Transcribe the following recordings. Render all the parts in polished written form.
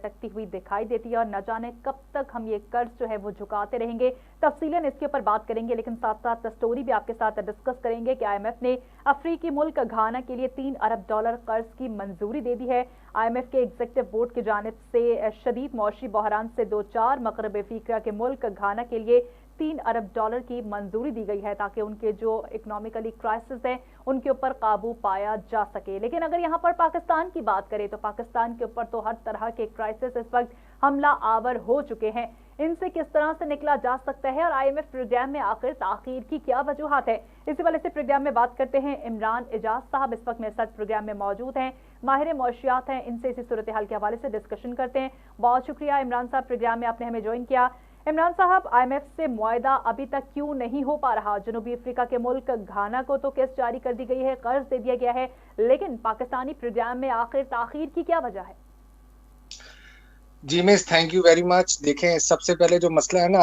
लटकती हुई दिखाई देती है और न जाने कब तक हम ये कर्ज जो है वो झुकाते रहेंगे। तफसीलन इसके ऊपर बात करेंगे, लेकिन साथ साथ स्टोरी भी आपके साथ डिस्कस करेंगे कि IMF ने अफ्रीकी मुल्क घाना के लिए $3 अरब कर्ज की मंजूरी दे दी है। IMF के एग्जीक्यूटिव बोर्ड की जानिब से शदीद मौशी बहरान से दो चार मगरब अफ्रीका के मुल्क घाना के लिए $3 अरब की मंजूरी दी गई है ताकि उनके जो इकोनॉमिकली क्राइसिस है उनके ऊपर काबू पाया जा सके। लेकिन अगर यहाँ पर पाकिस्तान की बात करें तो पाकिस्तान के ऊपर तो हर तरह के क्राइसिस इस वक्त हमला आवर हो चुके हैं। इनसे किस तरह से निकला जा सकता है और IMF प्रोग्राम में आखिर ताखीर की क्या वजूहात है, इसी वाले से प्रोग्राम में बात करते हैं। इमरान एजाज साहब इस वक्त मेरे साथ प्रोग्राम में मौजूद हैं, माहिर मौशियात हैं, इनसे इसी सूरत हाल के हवाले से डिस्कशन करते हैं। बहुत शुक्रिया इमरान साहब, प्रोग्राम में आपने हमें ज्वाइन किया। इमरान साहब, IMF से मुआहदा अभी तक क्यों नहीं हो पा रहा? जनूबी अफ्रीका के मुल्क घाना को तो किस्त जारी कर दी गई है, कर्ज दे दिया गया है, लेकिन पाकिस्तानी प्रोग्राम में आखिर ताखीर की क्या वजह है? जी miss, thank you very much. देखें, सबसे पहले जो मसला है ना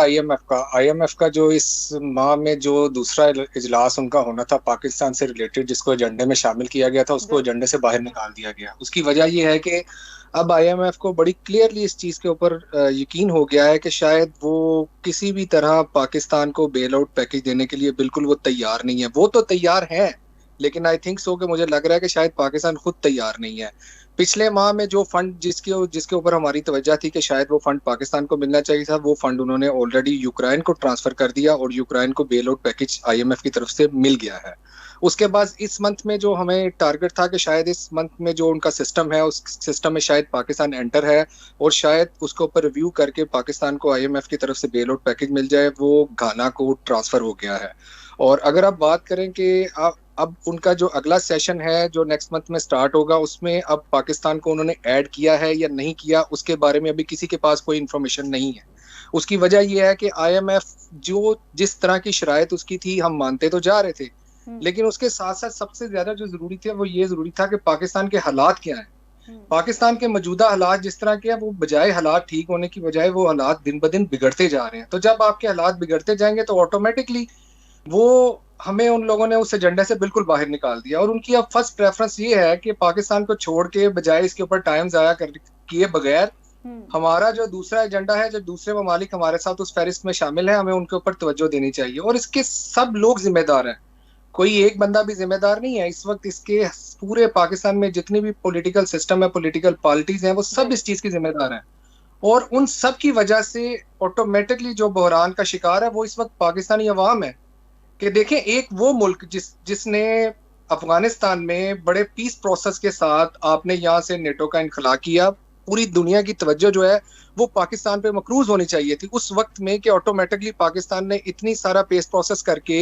IMF का जो इस माह में जो दूसरा इजलास उनका होना था पाकिस्तान से रिलेटेड, जिसको एजेंडे में शामिल किया गया था, उसको एजेंडे से बाहर निकाल दिया गया। उसकी वजह यह है कि अब IMF को बड़ी क्लियरली इस चीज के ऊपर यकीन हो गया है कि शायद वो किसी भी तरह पाकिस्तान को बेल आउट पैकेज देने के लिए बिल्कुल वो तैयार नहीं है। वो तो तैयार है, लेकिन आई थिंक सो कि मुझे लग रहा है कि शायद पाकिस्तान खुद तैयार नहीं है। पिछले माह में जो फंड जिसके ऊपर हमारी तवज्जो थी कि शायद वो फंड पाकिस्तान को मिलना चाहिए था, वो फंड उन्होंने ऑलरेडी यूक्रेन को ट्रांसफर कर दिया और यूक्रेन को बेल आउट पैकेज IMF की तरफ से मिल गया है। उसके बाद इस मंथ में जो हमें टारगेट था कि शायद इस मंथ में जो उनका सिस्टम है उस सिस्टम में शायद पाकिस्तान एंटर है और शायद उसके ऊपर रिव्यू करके पाकिस्तान को IMF की तरफ से बेल आउट पैकेज मिल जाए, वो घाना को ट्रांसफर हो गया है। और अगर आप बात करें कि अब उनका जो अगला सेशन है जो नेक्स्ट मंथ में स्टार्ट होगा, उसमें अब पाकिस्तान को उन्होंने ऐड किया है या नहीं किया, उसके बारे में अभी किसी के पास कोई इन्फॉर्मेशन नहीं है। उसकी वजह यह है कि IMF जो जिस तरह की शराइत उसकी थी हम मानते तो जा रहे थे, लेकिन उसके साथ साथ सबसे ज्यादा जो जरूरी था वो ये जरूरी था कि पाकिस्तान के हालात क्या हैं। पाकिस्तान के मौजूदा हालात जिस तरह के हैं, वो बजाय हालात ठीक होने की बजाय वो हालात दिन ब दिन बिगड़ते जा रहे हैं। तो जब आपके हालात बिगड़ते जाएंगे तो ऑटोमेटिकली वो हमें उन लोगों ने उस एजेंडे से बिल्कुल बाहर निकाल दिया। और उनकी अब फर्स्ट प्रेफरेंस ये है कि पाकिस्तान को छोड़ के बजाय इसके ऊपर टाइम जाया किए बगैर हमारा जो दूसरा एजेंडा है, जो दूसरे ममालिक हमारे साथ उस फहरिस्त में शामिल है, हमें उनके ऊपर तवज्जो देनी चाहिए। और इसके सब लोग जिम्मेदार हैं, कोई एक बंदा भी जिम्मेदार नहीं है। इस वक्त इसके पूरे पाकिस्तान में जितनी भी पॉलिटिकल सिस्टम है, पॉलिटिकल पार्टीज हैं, वो सब इस चीज की जिम्मेदार हैं। और उन सब की वजह से ऑटोमेटिकली जो बहरान का शिकार है वो इस वक्त पाकिस्तानी अवाम है। कि देखें, एक वो मुल्क जिसने अफगानिस्तान में बड़े पीस प्रोसेस के साथ आपने यहाँ से नेटो का इनखला किया, पूरी दुनिया की तवज्जो जो है वो पाकिस्तान पे मकरूज होनी चाहिए थी उस वक्त में कि ऑटोमेटिकली पाकिस्तान ने इतनी सारा पीस प्रोसेस करके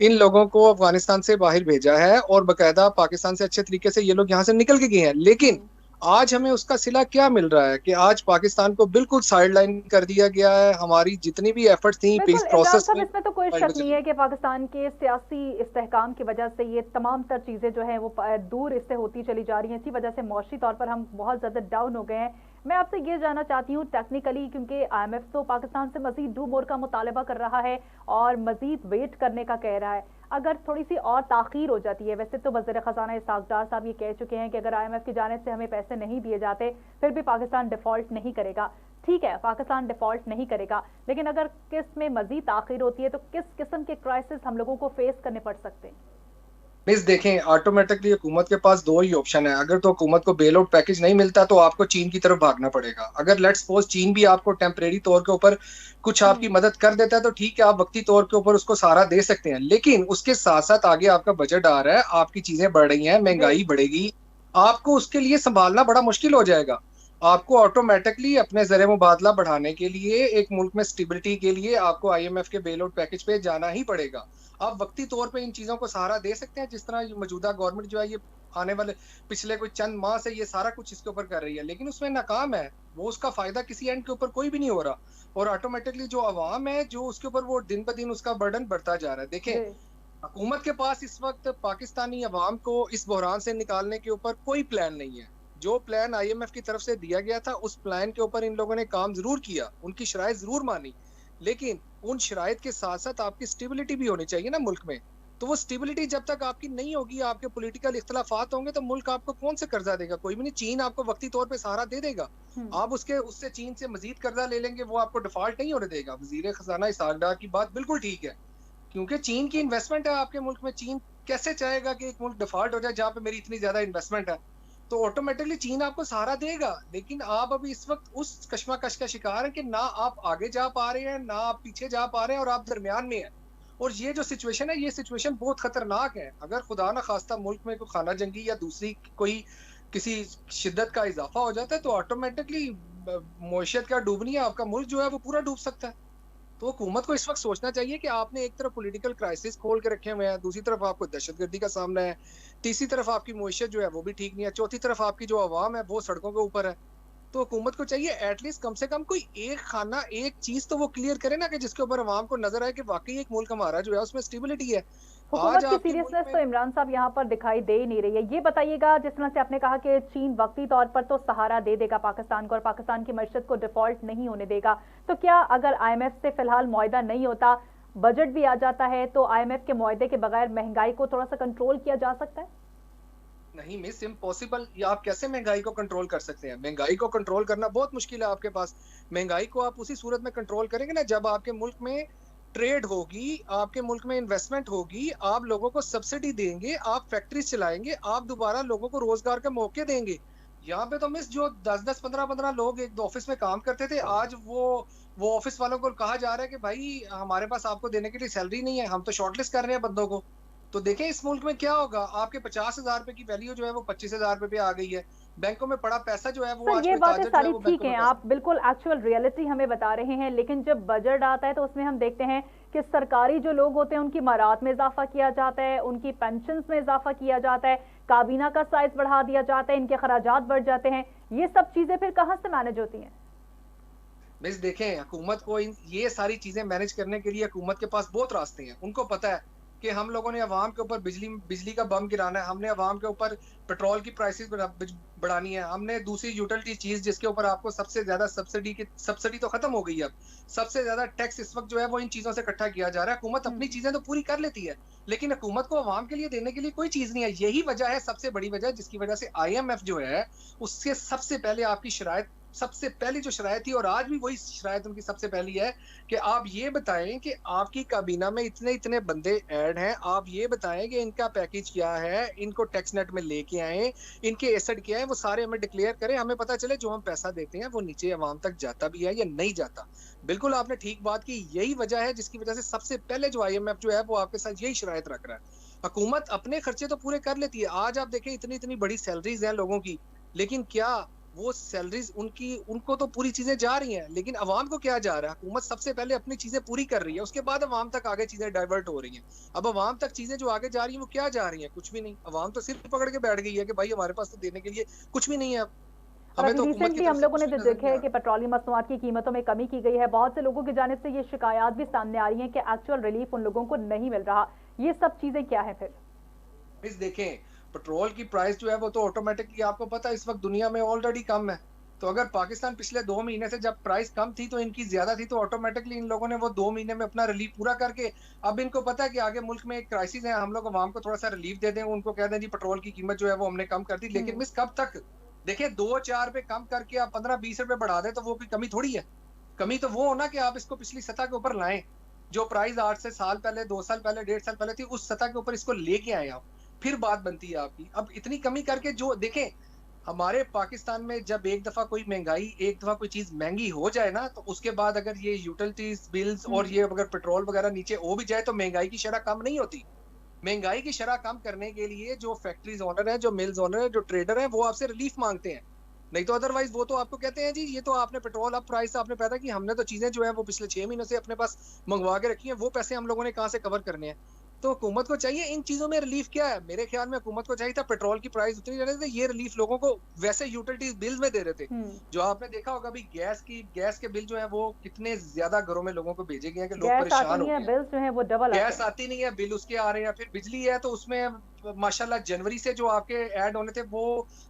इन लोगों को अफगानिस्तान से बाहर भेजा है और बाकायदा पाकिस्तान से अच्छे तरीके से ये लोग यहाँ से निकल के गए हैं। लेकिन आज हमें उसका सिला क्या मिल रहा है कि आज पाकिस्तान को बिल्कुल साइडलाइन कर दिया गया है। हमारी जितनी भी एफर्ट्स थी पीस प्रोसेस में, इसमें तो कोई शक नहीं है कि पाकिस्तान के सियासी इस्तेहकाम की वजह से ये तमाम तर चीजें जो है वो दूर इससे होती चली जा रही हैं। इसी वजह से मौशी तौर पर हम बहुत ज्यादा डाउन हो गए हैं। मैं आपसे ये जानना चाहती हूँ टेक्निकली, क्योंकि IMF तो पाकिस्तान से मजीद डू मोर का मुतालबा कर रहा है और मजीद वेट करने का कह रहा है। अगर थोड़ी सी और ताखीर हो जाती है, वैसे तो वज़ीर ख़ज़ाना इसहाक़ डार साहब ये कह चुके हैं कि अगर IMF की जानिब से हमें पैसे नहीं दिए जाते फिर भी पाकिस्तान डिफ़ॉल्ट नहीं करेगा। ठीक है, पाकिस्तान डिफ़ॉल्ट नहीं करेगा, लेकिन अगर किस में मजीद ताखीर होती है तो किस किस्म के क्राइसिस हम लोगों को फेस करने पड़ सकते हैं? मिस, देखें, ऑटोमेटिकली हुकूमत के पास दो ही ऑप्शन है। अगर तो हुकूमत को बेल आउट पैकेज नहीं मिलता तो आपको चीन की तरफ भागना पड़ेगा। अगर लेट्स सपोज चीन भी आपको टेम्परेरी तौर के ऊपर कुछ आपकी मदद कर देता है तो ठीक है, आप वक्ती तौर के ऊपर उसको सहारा दे सकते हैं, लेकिन उसके साथ साथ आगे आपका बजट आ रहा है, आपकी चीजें बढ़ रही हैं, महंगाई बढ़ेगी, आपको उसके लिए संभालना बड़ा मुश्किल हो जाएगा। आपको ऑटोमेटिकली अपने ज़र मुबादला बढ़ाने के लिए, एक मुल्क में स्टेबिलिटी के लिए आपको IMF के बेल आउट पैकेज पे जाना ही पड़ेगा। आप वक्ती तौर पे इन चीजों को सहारा दे सकते हैं, जिस तरह मौजूदा गवर्नमेंट जो है ये आने वाले पिछले कोई चंद माह से ये सारा कुछ इसके ऊपर कर रही है, लेकिन उसमें नाकाम है। वो उसका फायदा किसी एंड के ऊपर कोई भी नहीं हो रहा और ऑटोमेटिकली जो अवाम है जो उसके ऊपर वो दिन ब दिन उसका बर्डन बढ़ता जा रहा है। देखें, हुकूमत के पास इस वक्त पाकिस्तानी अवाम को इस बहरान से निकालने के ऊपर कोई प्लान नहीं है। जो प्लान IMF की तरफ से दिया गया था उस प्लान के ऊपर इन लोगों ने काम जरूर किया, उनकी शराइत जरूर मानी, लेकिन उन शराइत के साथ साथ आपकी स्टेबिलिटी भी होनी चाहिए ना मुल्क में। तो वो स्टेबिलिटी जब तक आपकी नहीं होगी, आपके पॉलिटिकल इख्तलाफात होंगे, तो मुल्क आपको कौन से कर्जा देगा? कोई भी नहीं। चीन आपको वक्ती तौर पे सहारा दे देगा, आप उससे चीन से मजीद कर्जा ले लेंगे, वो आपको डिफॉल्ट नहीं होने देगा। वजीर खजाना इसहाक डार की बात बिल्कुल ठीक है, क्योंकि चीन की इन्वेस्टमेंट है आपके मुल्क में। चीन कैसे चाहेगा कि एक मुल्क डिफॉल्ट हो जाए जहां पे मेरी इतनी ज्यादा इन्वेस्टमेंट है? तो ऑटोमेटिकली चीन आपको सहारा देगा। लेकिन आप अभी इस वक्त उस कशमकश का शिकार हैं कि ना आप आगे जा पा रहे हैं, ना आप पीछे जा पा रहे हैं, और आप दरमियान में हैं। और ये जो सिचुएशन है, ये सिचुएशन बहुत खतरनाक है। अगर खुदा ना खास्ता मुल्क में कोई खाना जंगी या दूसरी कोई किसी शिद्दत का इजाफा हो जाता है, तो ऑटोमेटिकली मईशत का डूबनी है, आपका मुल्क जो है वो पूरा डूब सकता है। तो हुकूमत को इस वक्त सोचना चाहिए कि आपने एक तरफ पॉलिटिकल क्राइसिस खोल के रखे हुए हैं, दूसरी तरफ आपको दहशतगर्दी का सामना है, तीसरी तरफ आपकी मईशत जो है वो भी ठीक नहीं है, चौथी तरफ आपकी जो आवाम है वो सड़कों के ऊपर है। तो हुकूमत को चाहिए एटलीस्ट कम से कम कोई एक खाना, एक चीज तो वो क्लियर करे ना, कि जिसके ऊपर आवाम को नजर आए कि वाकई एक मुल्क हमारा जो है उसमें स्टेबिलिटी है। हुकूमत की सीरियसनेस तो इमरान साहब यहाँ पर दिखाई दे ही नहीं रही है। ये बताइएगा, जिस तरह से आपने कहा कि चीन वक्ती तौर पर तो सहारा दे देगा पाकिस्तान को और पाकिस्तान की मईशत को डिफॉल्ट नहीं होने देगा, तो क्या अगर IMF से फिलहाल मुआहदा नहीं होता, बजट भी आ जाता है, तो IMF के मुआहदे के बगैर महंगाई को थोड़ा सा कंट्रोल किया जा सकता है? नहीं मिस, इम्पॉसिबल। आप कैसे महंगाई को कंट्रोल कर सकते हैं? महंगाई को कंट्रोल करना बहुत मुश्किल है आपके पास। महंगाई को आप उसी सूरत में कंट्रोल करेंगे ना जब आपके मुल्क में ट्रेड होगी, आपके मुल्क में इन्वेस्टमेंट होगी, आप लोगों को सब्सिडी देंगे, आप फैक्ट्रीज चलाएंगे, आप दोबारा लोगों को रोजगार के मौके देंगे। यहाँ पे तो मिस जो 10-10, 15-15 लोग एक ऑफिस में काम करते थे, आज वो ऑफिस वालों को कहा जा रहा है कि भाई हमारे पास आपको देने के लिए सैलरी नहीं है, हम तो शॉर्टलिस्ट कर रहे हैं बंदों को। तो देखें इस मुल्क में क्या होगा। आपके 50,000 रुपए की वैल्यू जो है वो 25,000 रुपए पे आ गई है। बैंकों में पड़ा पैसा जो है वो आज ये कोई बातें ताजर जो है सारी वो ठीक बैंकों में हैं, पैसा। आप बिल्कुल एक्चुअल रियलिटी हमें बता रहे हैं, लेकिन जब बजट आता है तो उसमें हम देखते हैं कि सरकारी जो लोग होते हैं उनकी मरात में इजाफा किया जाता है, उनकी पेंशन में इजाफा किया जाता है, काबीना का साइज बढ़ा दिया जाता है, इनके खराजात बढ़ जाते हैं। ये सब चीजें फिर कहाँ से मैनेज होती हैं? मिस देखें, हुकूमत को ये सारी चीजें मैनेज करने के लिए हुकूमत के पास बहुत रास्ते हैं। उनको पता है कि हम लोगों ने अवाम के ऊपर बिजली का बम गिराना है, हमने अवाम के ऊपर पेट्रोल की प्राइसेस बढ़ानी है, हमने दूसरी यूटिलिटी चीज जिसके ऊपर आपको सबसे ज्यादा सब्सिडी तो खत्म हो गई है, अब सबसे ज्यादा टैक्स इस वक्त जो है वो इन चीजों से इकट्ठा किया जा रहा है। हुकूमत अपनी चीजें तो पूरी कर लेती है, लेकिन हुकूमत को अवाम के लिए देने के लिए कोई चीज नहीं है। यही वजह है, सबसे बड़ी वजह, जिसकी वजह से IMF जो है उससे सबसे पहले आपकी शरायत, सबसे पहली जो शरायत थी, और आज भी वही शरायत उनकी सबसे पहली है कि आप ये बताएं कि आपकी काबीना में इतने इतने बंदे ऐड हैं, आप ये बताएं कि इनका पैकेज क्या है, इनको टैक्स नेट में लेके आए, इनके एसेट क्या है, वो सारे हमें डिक्लेयर करें, हमें पता चले जो हम पैसा देते हैं वो नीचे अवाम तक जाता भी है या नहीं जाता। बिल्कुल आपने ठीक बात की, यही वजह है जिसकी वजह से सबसे पहले जो IMF जो है वो आपके साथ यही शरायत रख रहा है। हुकूमत अपने खर्चे तो पूरे कर लेती है। आज आप देखें इतनी इतनी बड़ी सैलरीज हैं लोगों की, लेकिन क्या वो सैलरीज उनको तो पूरी चीजें जा रही हैं, लेकिन अवाम को क्या जा रहा है? हुकूमत सबसे पहले अपनी चीजें पूरी कर रही है, उसके बाद अवाम तक आगे चीजें डाइवर्ट हो रही हैं। अब अवाम तक चीजें जो आगे जा रही हैं वो क्या जा रही हैं? कुछ भी नहीं। अवाम तो सिर्फ पकड़ के बैठ गई है कि भाई हमारे पास तो देने के लिए कुछ भी नहीं है। अब हमें तो रिसेंटली हम लोगों ने जो देखा है कि पेट्रोलियम मसनूआत की कीमतों में कमी की गई है, बहुत से लोगों की जानिब से ये शिकायत भी सामने आ रही है कि एक्चुअल रिलीफ उन लोगों को नहीं मिल रहा। ये सब चीजें क्या है फिर? इस देखें, पेट्रोल की प्राइस जो है वो तो ऑटोमेटिकली आपको पता है इस वक्त दुनिया में ऑलरेडी कम है। तो अगर पाकिस्तान पिछले 2 महीने से जब प्राइस कम थी तो इनकी ज्यादा थी, तो ऑटोमेटिकली इन लोगों ने वो 2 महीने में अपना रिलीफ पूरा करके, अब इनको पता है कि आगे मुल्क में एक क्राइसिस है, हम लोग अवाम को थोड़ा सा रिलीफ दे दें, उनको कह दें जी पेट्रोल की कीमत जो है वो हमने कम कर दी। लेकिन मिस कब तक? देखिए 2-4 रुपए कम करके आप 15-20 रुपए बढ़ा दें तो वो कोई कमी थोड़ी है। कमी तो वो हो ना कि आप इसको पिछली सतह के ऊपर लाएं, जो प्राइस 8 से साल पहले, 2 साल पहले, 1.5 साल पहले थी, उस सतह के ऊपर इसको लेके आए आप, फिर बात बनती है आपकी। अब इतनी कमी करके जो देखें, हमारे पाकिस्तान में जब एक दफा कोई महंगाई, एक दफा कोई चीज महंगी हो जाए ना, तो उसके बाद अगर ये यूटिलिटीज बिल्स और ये अगर पेट्रोल वगैरह नीचे हो भी जाए तो महंगाई की शरह कम नहीं होती। महंगाई की शरह कम करने के लिए जो फैक्ट्रीज ओनर है, जो मिल्स ओनर है, जो ट्रेडर है, वो आपसे रिलीफ मांगते हैं। नहीं तो अदरवाइज वो तो आपको कहते हैं जी ये तो आपने पेट्रोल अब प्राइस आपने पैदा की, हमने तो चीजें जो है वो पिछले 6 महीनों से अपने पास मंगवा के रखी है, वो पैसे हम लोगों ने कहाँ से कवर करने हैं? तो हुकूमत को चाहिए इन चीजों में रिलीफ क्या है? मेरे ख्याल में हुकूमत को चाहिए था पेट्रोल की प्राइस उतनी रहने थे, ये रिलीफ लोगों को वैसे यूटिलिटीज बिल में दे रहे थे। जो आपने देखा होगा अभी गैस के बिल जो है वो कितने ज्यादा घरों में लोगों को भेजे गए हैं कि लोग परेशान हो गए हैं। बिल जो है वो डबल गैस आती नहीं है, बिल उसके आ रहे हैं। फिर बिजली है तो उसमें माशाल्लाह जनवरी से जो आपके ऐड होने थे वो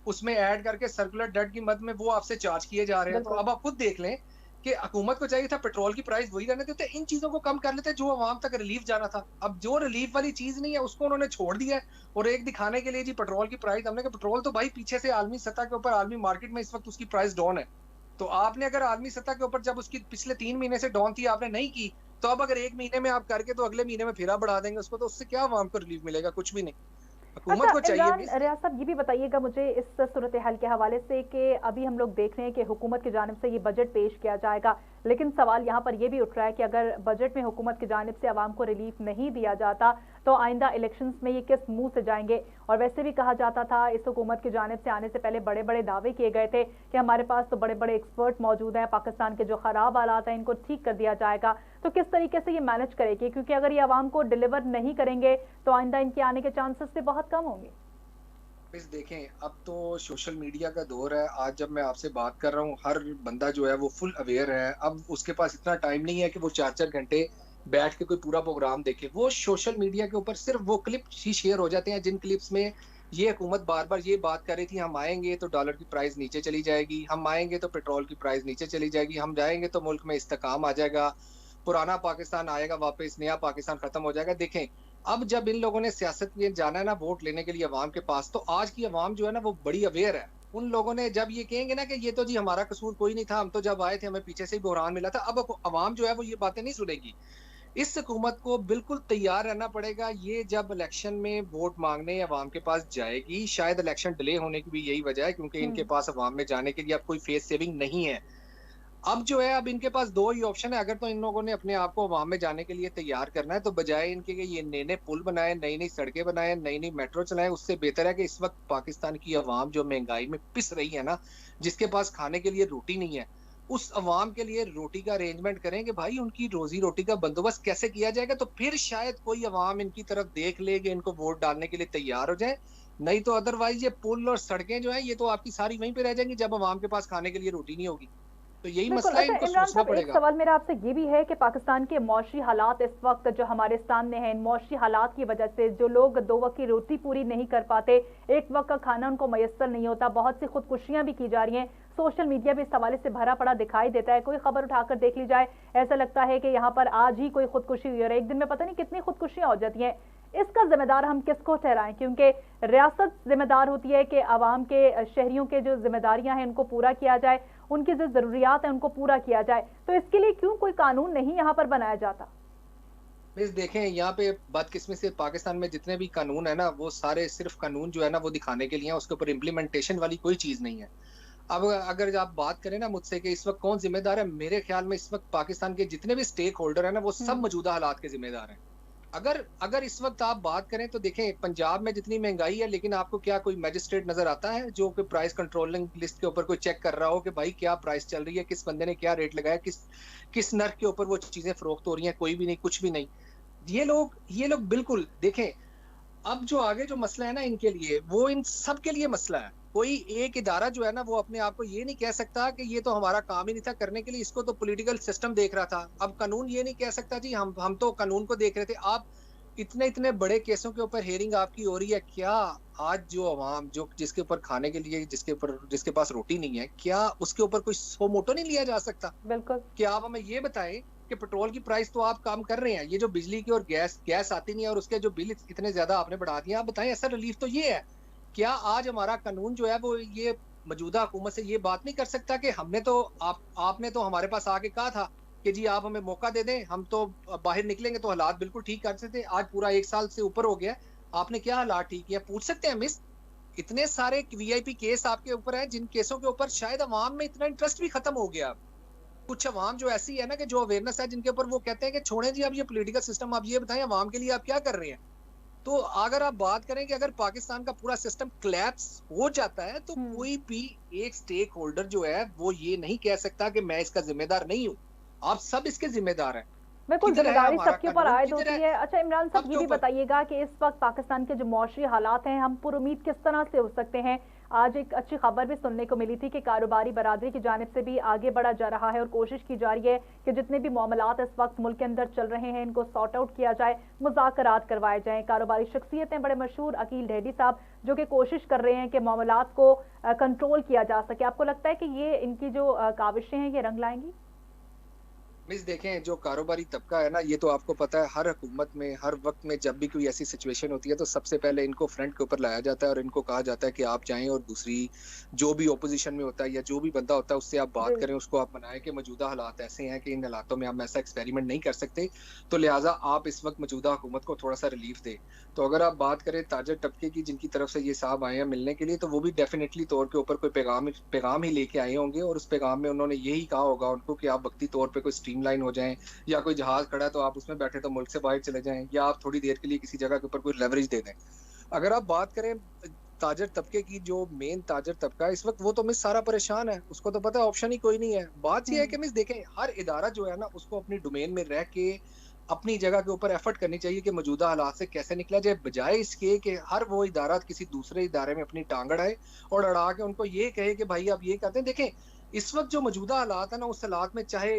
उसमें ऐड करके सर्कुलर डेट की मद में वो आपसे चार्ज किए जा रहे हैं। तो अब आप खुद देख लें कि हुकूमत को चाहिए था पेट्रोल की प्राइस वही रहने देते, इन चीजों को कम कर लेते जो आवाम तक रिलीफ जाना था। अब जो रिलीफ वाली चीज नहीं है उसको उन्होंने छोड़ दिया है, और एक दिखाने के लिए जी पेट्रोल की प्राइस, हमने कहा पेट्रोल तो भाई पीछे से आलमी सतह के ऊपर, आलमी मार्केट में इस वक्त उसकी प्राइस डाउन है। तो आपने अगर आलमी सतह के ऊपर जब उसकी पिछले 3 महीने से डाउन थी आपने नहीं की, तो अब अगर 1 महीने में आप करके तो अगले महीने में फिर आप बढ़ा देंगे उसको, तो उससे क्या आवाम को रिलीफ मिलेगा? कुछ भी नहीं। हुकूमत अच्छा को चाहिए इमरान रियाज साहब, ये भी बताइएगा मुझे इस सूरत हाल के हवाले से कि अभी हम लोग देख रहे हैं कि हुकूमत की जानिब से ये बजट पेश किया जाएगा, लेकिन सवाल यहाँ पर यह भी उठ रहा है कि अगर बजट में हुकूमत की जानिब से आवाम को रिलीफ नहीं दिया जाता तो आइंदा इलेक्शंस में ये किस मुंह से जाएंगे। और वैसे भी कहा जाता था इस हुकूमत की जानिब से आने से पहले बड़े बड़े दावे किए गए थे कि हमारे पास तो बड़े बड़े एक्सपर्ट मौजूद हैं, पाकिस्तान के जो खराब हालात हैं इनको ठीक कर दिया जाएगा। तो किस तरीके से ये मैनेज करेगी, क्योंकि अगर ये आवाम को डिलीवर नहीं करेंगे तो आइंदा इनके आने के चांसेस भी बहुत कम होंगे। देखें, अब तो सोशल मीडिया का दौर है। आज जब मैं आपसे बात कर रहा हूँ हर बंदा जो है वो फुल अवेयर है। अब उसके पास इतना टाइम नहीं है कि वो 4-4 घंटे बैठ के कोई पूरा प्रोग्राम देखे। वो सोशल मीडिया के ऊपर सिर्फ वो क्लिप ही शेयर हो जाते हैं जिन क्लिप्स में ये हुकूमत बार बार ये बात कर रही थी, हम आएंगे तो डॉलर की प्राइस नीचे चली जाएगी, हम आएंगे तो पेट्रोल की प्राइस नीचे चली जाएगी, हम जाएंगे तो मुल्क में इस्तेकाम आ जाएगा, पुराना पाकिस्तान आएगा वापस, नया पाकिस्तान खत्म हो जाएगा। देखें, अब जब इन लोगों ने सियासत में जाना है ना वोट लेने के लिए अवाम के पास, तो आज की अवाम जो है ना वो बड़ी अवेयर है। उन लोगों ने जब ये कहेंगे ना कि ये तो जी हमारा कसूर कोई नहीं था, हम तो जब आए थे हमें पीछे से ही बुहरान मिला था, अब अवाम जो है वो ये बातें नहीं सुनेगी। इस हुकूमत को बिल्कुल तैयार रहना पड़ेगा। ये जब इलेक्शन में वोट मांगने अवाम के पास जाएगी, शायद इलेक्शन डिले होने की भी यही वजह है क्योंकि इनके पास अवाम में जाने के लिए अब कोई फेस सेविंग नहीं है। अब जो है अब इनके पास दो ही ऑप्शन है। अगर तो इन लोगों ने अपने आप को अवाम में जाने के लिए तैयार करना है तो बजाय इनके कि ये नए नए पुल बनाए, नई नई सड़कें बनाए, नई नई मेट्रो चलाएं, उससे बेहतर है कि इस वक्त पाकिस्तान की अवाम जो महंगाई में पिस रही है ना, जिसके पास खाने के लिए रोटी नहीं है, उस अवाम के लिए रोटी का अरेंजमेंट करें कि भाई उनकी रोजी रोटी का बंदोबस्त कैसे किया जाएगा। तो फिर शायद कोई अवाम इनकी तरफ देख ले कि इनको वोट डालने के लिए तैयार हो जाए। नहीं तो अदरवाइज ये पुल और सड़कें जो है ये तो आपकी सारी वहीं पे रह जाएंगी जब अवाम के पास खाने के लिए रोटी नहीं होगी। तो यही बिल्कुल। मसला है, अच्छा इनको इमरान सोचना साहब, एक पड़ेगा। सवाल मेरा आपसे ये भी है कि पाकिस्तान के मौशी हालात इस वक्त जो हमारे सामने हैं, इन मौशी हालात की वजह से जो लोग 2 वक्त की रोटी पूरी नहीं कर पाते, एक वक्त का खाना उनको मैसर नहीं होता, बहुत सी खुदकुशियां भी की जा रही हैं। सोशल मीडिया भी इस हवाले से भरा पड़ा दिखाई देता है। कोई खबर उठाकर देख ली जाए ऐसा लगता है कि यहाँ पर आज ही कोई खुदकुशी हुई है, एक दिन में पता नहीं कितनी खुदकुशियां हो जाती हैं। इसका जिम्मेदार हम किसको ठहराएं, क्योंकि रियासत जिम्मेदार होती है कि आवाम के, शहरियों के जो जिम्मेदारियां हैं उनको पूरा किया जाए, उनकी जो जरूरियात है उनको पूरा किया जाए। तो इसके लिए क्यों कोई कानून नहीं यहाँ पर बनाया जाता? देखें, यहाँ पे बदकिस्मती से पाकिस्तान में जितने भी कानून है ना वो सारे सिर्फ कानून जो है ना वो दिखाने के लिए है, उसके ऊपर इम्प्लीमेंटेशन वाली कोई चीज नहीं है। अब अगर आप बात करें ना मुझसे कि इस वक्त कौन जिम्मेदार है, मेरे ख्याल में इस वक्त पाकिस्तान के जितने भी स्टेक होल्डर है ना वो सब मौजूदा हालात के जिम्मेदार हैं। अगर अगर इस वक्त आप बात करें तो देखें, पंजाब में जितनी महंगाई है, लेकिन आपको क्या कोई मजिस्ट्रेट नजर आता है जो कि प्राइस कंट्रोलिंग लिस्ट के ऊपर कोई चेक कर रहा हो कि भाई क्या प्राइस चल रही है, किस बंदे ने क्या रेट लगाया, किस किस नर्क के ऊपर वो चीजें फरोख्त हो रही हैं? कोई भी नहीं, कुछ भी नहीं। ये लोग बिल्कुल देखें, अब जो आगे जो मसला है ना इनके लिए, वो इन सब के लिए मसला है। कोई एक इदारा जो है ना वो अपने आप को ये नहीं कह सकता कि ये तो हमारा काम ही नहीं था करने के लिए, इसको तो पॉलिटिकल सिस्टम देख रहा था। अब कानून ये नहीं कह सकता जी हम तो कानून को देख रहे थे। आप इतने इतने बड़े केसों के ऊपर हेयरिंग आपकी हो रही है, क्या आज जो अवाम जो जिसके ऊपर खाने के लिए जिसके पास रोटी नहीं है, क्या उसके ऊपर कोई सो मोटो नहीं लिया जा सकता? बिल्कुल। क्या आप हमें ये बताएं कि पेट्रोल की प्राइस तो आप काम कर रहे हैं, ये जो बिजली की और गैस आती नहीं है और उसके जो बिल इतने ज्यादा आपने बढ़ा दिए, आप बताएं ऐसा रिलीफ तो ये है? क्या आज हमारा कानून जो है वो ये मौजूदा हुकूमत से ये बात नहीं कर सकता कि हमने तो आपने तो हमारे पास आके कहा था कि जी आप हमें मौका दे दें, हम तो बाहर निकलेंगे तो हालात बिल्कुल ठीक कर सकते। आज पूरा 1 साल से ऊपर हो गया, आपने क्या हालात ठीक किया? पूछ सकते हैं मिस? इतने सारे वीआईपी केस आपके ऊपर है जिन केसों के ऊपर शायद अवाम में इतना इंटरेस्ट भी खत्म हो गया। कुछ अवाम जो ऐसी है ना कि जो अवेयरनेस है जिनके ऊपर वो कहते हैं कि छोड़ें जी अब ये पॉलिटिकल सिस्टम, आप ये बताएं अवाम के लिए आप क्या कर रहे हैं? तो अगर आप बात करें कि अगर पाकिस्तान का पूरा सिस्टम क्लैप्स हो जाता है तो कोई भी एक स्टेक होल्डर जो है वो ये नहीं कह सकता कि मैं इसका जिम्मेदार नहीं हूँ। आप सब इसके जिम्मेदार हैं। बिल्कुल, जिम्मेदारी सबके ऊपर आयद होती है। अच्छा इमरान साहब, ये भी ऊपर बताइएगा कि इस वक्त पाकिस्तान के जो मौशी हालात हैं हम पुरुमीद किस तरह से हो सकते हैं? आज एक अच्छी खबर भी सुनने को मिली थी कि कारोबारी बरादरी की जानिब से भी आगे बढ़ा जा रहा है और कोशिश की जा रही है कि जितने भी मामलात इस वक्त मुल्क के अंदर चल रहे हैं इनको सॉर्ट आउट किया जाए, मुज़ाकरात करवाए जाएं। कारोबारी शख्सियतें बड़े मशहूर अकील ढेडी साहब जो कि कोशिश कर रहे हैं कि मामलात को कंट्रोल किया जा सके। आपको लगता है कि ये इनकी जो काविशें हैं ये रंग लाएंगी? मिस देखें, जो कारोबारी तबका है ना, ये तो आपको पता है हर हुकूमत में हर वक्त में जब भी कोई ऐसी सिचुएशन होती है तो सबसे पहले इनको फ्रंट के ऊपर लाया जाता है और इनको कहा जाता है कि आप जाएं और दूसरी जो भी ओपोजिशन में होता है या जो भी बंदा होता है उससे आप बात जी। करें, उसको आप मनाएं कि मौजूदा हालात ऐसे हैं कि इन हालातों में हम ऐसा एक्सपेरिमेंट नहीं कर सकते, तो लिहाजा आप इस वक्त मौजूदा हुकूमत को थोड़ा सा रिलीफ दे। तो अगर आप बात करें ताजर तबके की जिनकी तरफ से ये साहब आए हैं मिलने के लिए, तो वो भी डेफिनेटली तौर के ऊपर कोई पैगाम ही लेके आए होंगे और उस पैगाम में उन्होंने यही कहा होगा उनको कि आप वक्ती तौर पर कोई स्ट्रीमलाइन हो जाएं, या कोई जहाज खड़ा है तो आप उसमें बैठे तो मुल्क से बाहर चले जाएं, या आप थोड़ी देर के लिए किसी जगह के ऊपर कोई लेवरेज दे दें। अगर आप बात करें ताजर तबके की, जो मेन ताजर तबका है इस वक्त, वो तो मिस सारा परेशान है, उसको तो पता है ऑप्शन ही कोई नहीं है। बात यह है कि मिस देखें, हर इदारा जो है ना उसको अपनी डोमेन में रह के अपनी जगह के ऊपर एफर्ट करनी चाहिए कि मौजूदा हालात से कैसे निकला जाए, बजाय इसके कि हर वो इदारा किसी दूसरे इदारे में अपनी टांग अड़ाए और अड़ा के उनको ये कहे कि भाई आप ये कहते हैं। देखें, इस वक्त जो मौजूदा हालात है ना, उस हालात में चाहे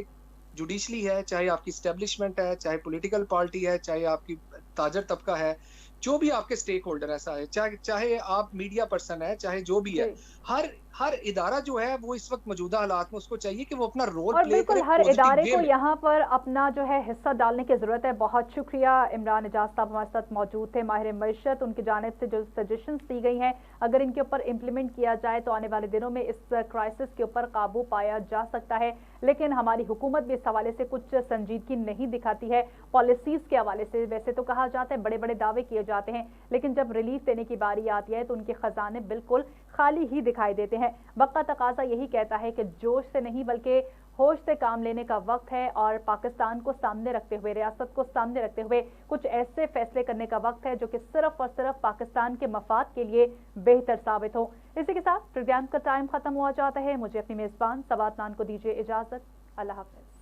जुडिशली है, चाहे आपकी स्टैब्लिशमेंट है, चाहे पॉलिटिकल पार्टी है, चाहे आपकी ताजर तबका है, जो भी आपके स्टेक होल्डर ऐसा है, चाहे चाहे आप मीडिया पर्सन है, चाहे जो भी है, हर हर इदारा जो है वो इस वक्त मौजूदा हालात में उसको चाहिए कि वो अपना रोल और प्ले बिल्कुल करे हर पॉजिटिव इदारे वे को में। यहाँ पर अपना जो है हिस्सा डालने की ज़रूरत है। बहुत शुक्रिया, इमरान एजाज साहब हमारे साथ मौजूद थे, माहिर मईशत। उनकी जानिब से जो सजेशंस दी गई हैं, अगर इनके ऊपर इम्प्लीमेंट किया जाए तो आने वाले दिनों में इस क्राइसिस के ऊपर काबू पाया जा सकता है। लेकिन हमारी हुकूमत भी इस हवाले से कुछ संजीदगी नहीं दिखाती है पॉलिसीज़ के हवाले से। वैसे तो कहा जाता है, बड़े बड़े दावे किए जाते हैं, लेकिन जब रिलीफ देने की बारी आती है तो उनके खजाने बिल्कुल खाली ही दिखाई देते हैं। वक्त का तकाजा यही कहता है कि जोश से नहीं बल्कि होश से काम लेने का वक्त है और पाकिस्तान को सामने रखते हुए, रियासत को सामने रखते हुए कुछ ऐसे फैसले करने का वक्त है जो कि सिर्फ और सिर्फ पाकिस्तान के मफाद के लिए बेहतर साबित हो। इसी के साथ प्रोग्राम का टाइम खत्म हुआ जाता है। मुझे अपनी मेजबान सवात नान को दीजिए इजाजत। अल्लाह हाफिज।